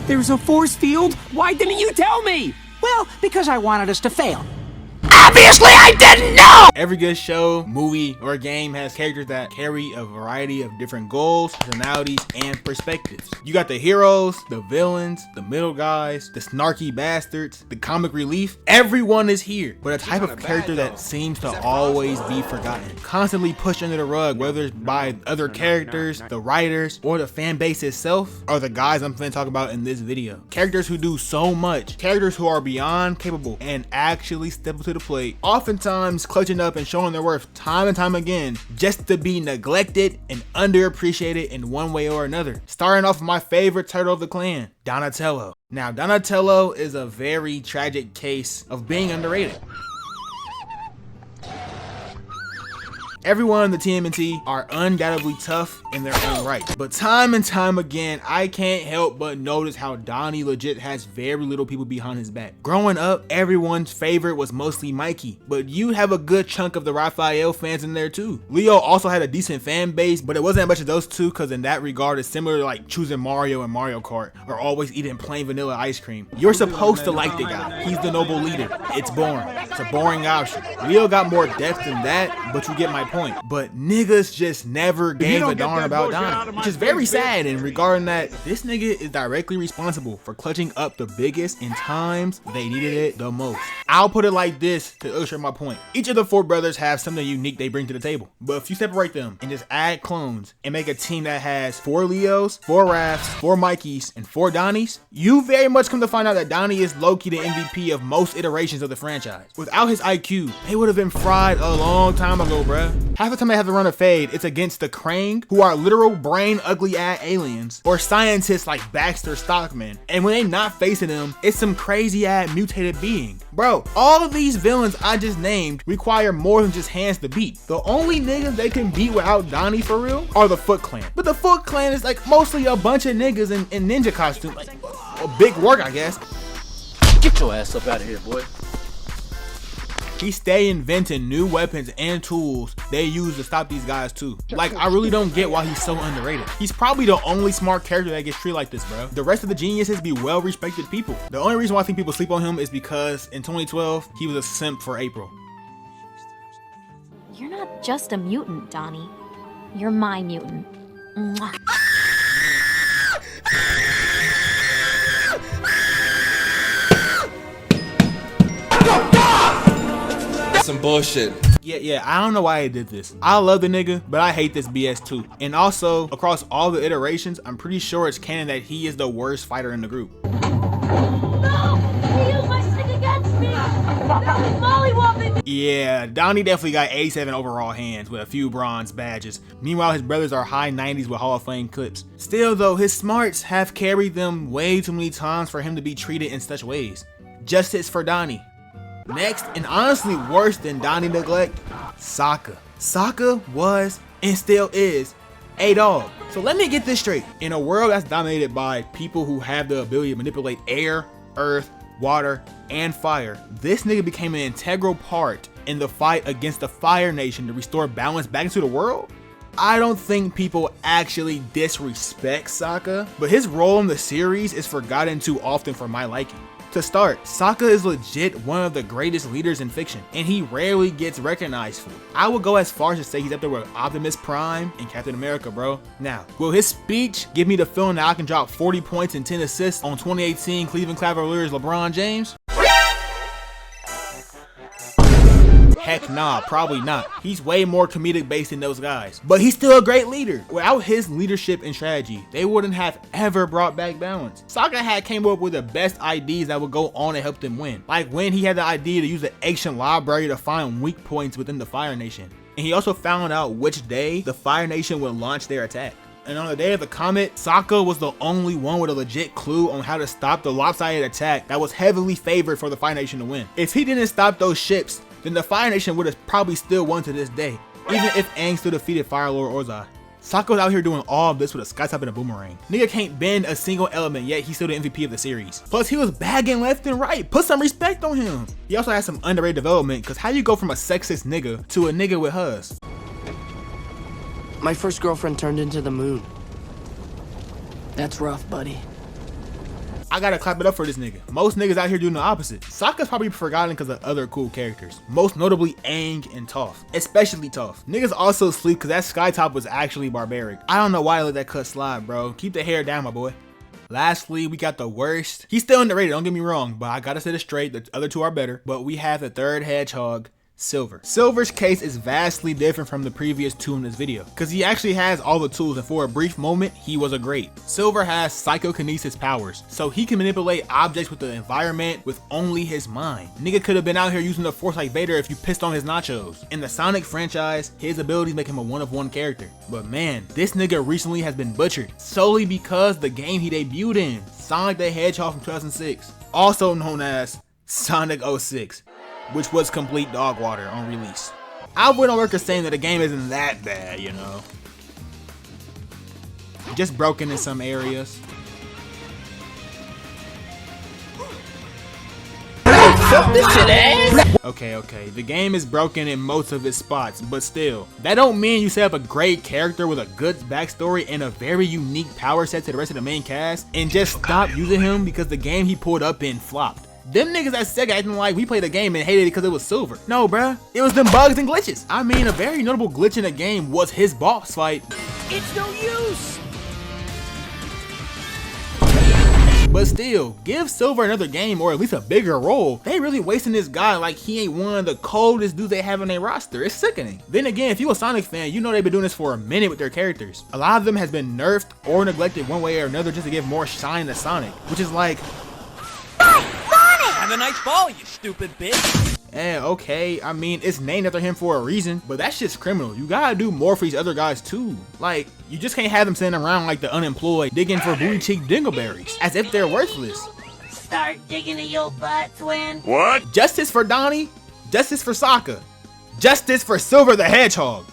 There's a force field? Why didn't you tell me? Well, because I wanted us to fail. Obviously, I didn't know! Every good show, movie, or game has characters that carry a variety of different goals, personalities, and perspectives. You got the heroes, the villains, the middle guys, the snarky bastards, the comic relief. Everyone is here, but a type of character that seems to always be forgotten. Constantly pushed under the rug, whether it's by other characters, the writers, or the fan base itself, are the guys I'm finna talk about in this video. Characters who do so much, characters who are beyond capable and actually step up to the plate, oftentimes clutching up and showing their worth time and time again, just to be neglected and underappreciated in one way or another. Starting off with my favorite turtle of the clan, Donatello. Now, Donatello is a very tragic case of being underrated. Everyone in the TMNT are undoubtedly tough in their own right, but time and time again, I can't help but notice how Donnie legit has very little people behind his back. Growing up, everyone's favorite was mostly Mikey, but you have a good chunk of the Raphael fans in there too. Leo also had a decent fan base, but it wasn't as much of those two because in that regard, it's similar to like choosing Mario and Mario Kart or always eating plain vanilla ice cream. You're supposed to like the guy. He's the noble leader. It's boring. It's a boring option. Leo got more depth than that, but you get my point. But niggas just never gave a darn about Donnie, which is very sad. And regarding that, this nigga is directly responsible for clutching up the biggest in times they needed it the most. I'll put it like this to illustrate my point. Each of the four brothers have something unique they bring to the table, but if you separate them and just add clones and make a team that has 4 Leos, 4 Raphs, 4 Mikeys, and 4 Donnies, you very much come to find out that Donnie is low-key the MVP of most iterations of the franchise. Without his IQ, they would have been fried a long time ago, bruh. Half the time they have to run a fade, it's against the Krang, who are literal brain ugly ass aliens, or scientists like Baxter Stockman. And when they not facing them, it's some crazy ass mutated being. Bro, all of these villains I just named require more than just hands to beat. The only niggas they can beat without Donnie for real are the Foot Clan. But the Foot Clan is like mostly a bunch of niggas in ninja costumes. Like a big work, I guess. Get your ass up out of here, boy. He stay inventing new weapons and tools they use to stop these guys too. Like, I really don't get why he's so underrated. He's probably the only smart character that gets treated like this, bro. The rest of the geniuses be well-respected people. The only reason why I think people sleep on him is because in 2012, he was a simp for April. You're not just a mutant, Donnie. You're my mutant. Mwah. Some bullshit. Yeah, I don't know why he did this. I love the nigga, but I hate this BS too. And also, across all the iterations, I'm pretty sure it's canon that he is the worst fighter in the group. No! He used my stick against me! That was mollywopping me! Yeah, Donnie definitely got 87 overall hands with a few bronze badges. Meanwhile, his brothers are high 90s with Hall of Fame clips. Still though, his smarts have carried them way too many times for him to be treated in such ways. Justice for Donnie. Next, and honestly worse than Donnie neglect, Saka. Saka was, and still is, a dog. So let me get this straight. In a world that's dominated by people who have the ability to manipulate air, earth, water, and fire, this nigga became an integral part in the fight against the Fire Nation to restore balance back into the world? I don't think people actually disrespect Saka, but his role in the series is forgotten too often for my liking. To start, Saka is legit one of the greatest leaders in fiction, and he rarely gets recognized for it. I would go as far as to say he's up there with Optimus Prime and Captain America, bro. Now, will his speech give me the feeling that I can drop 40 points and 10 assists on 2018 Cleveland Cavaliers LeBron James? Heck nah, probably not. He's way more comedic based than those guys. But he's still a great leader. Without his leadership and strategy, they wouldn't have ever brought back balance. Saka had came up with the best ideas that would go on and help them win. Like when he had the idea to use the ancient library to find weak points within the Fire Nation. And he also found out which day the Fire Nation would launch their attack. And on the day of the comet, Saka was the only one with a legit clue on how to stop the lopsided attack that was heavily favored for the Fire Nation to win. If he didn't stop those ships, then the Fire Nation would have probably still won to this day, even if Aang still defeated Fire Lord Ozai. Saka was out here doing all of this with a sky top and a boomerang. Nigga can't bend a single element, yet he's still the MVP of the series. Plus, he was bagging left and right. Put some respect on him. He also has some underrated development, because how you go from a sexist nigga to a nigga with hus? My first girlfriend turned into the moon. That's rough, buddy. I gotta clap it up for this nigga. Most niggas out here doing the opposite. Sokka's probably forgotten because of other cool characters, most notably Aang and Toph, especially Toph. Niggas also sleep because that Skytop was actually barbaric. I don't know why I let that cut slide, bro. Keep the hair down, my boy. Lastly, we got the worst. He's still underrated, don't get me wrong, but I gotta set it straight. The other two are better. But we have the third hedgehog, Silver. Silver's case is vastly different from the previous two in this video, because he actually has all the tools, and for a brief moment, he was a great. Silver has psychokinesis powers, so he can manipulate objects with the environment with only his mind. Nigga could have been out here using the force like Vader if you pissed on his nachos. In the Sonic franchise, his abilities make him a one-of-one character. But man, this nigga recently has been butchered, solely because the game he debuted in, Sonic the Hedgehog from 2006, also known as Sonic 06. Which was complete dog water on release. I went on record saying that the game isn't that bad, you know. Just broken in some areas. Okay, the game is broken in most of its spots, but still, that don't mean you set up a great character with a good backstory and a very unique power set to the rest of the main cast and just stop using him because the game he pulled up in flopped. Them niggas at Sega acting like we played the game and hated it because it was Silver. No, bruh. It was them bugs and glitches. I mean, a very notable glitch in the game was his boss fight. It's no use! But still, give Silver another game or at least a bigger role. They really wasting this guy like he ain't one of the coldest dudes they have on their roster. It's sickening. Then again, if you a Sonic fan, you know they've been doing this for a minute with their characters. A lot of them has been nerfed or neglected one way or another just to give more shine to Sonic, which is like, Have a nice ball, you stupid bitch. Okay, I mean, it's named after him for a reason, but that's just criminal. You gotta do more for these other guys too. Like, you just can't have them sitting around like the unemployed digging for booty cheek dingleberries, as if they're worthless. Start digging at your butt, twin. What? Justice for Donnie, justice for Sokka, justice for Silver the Hedgehog.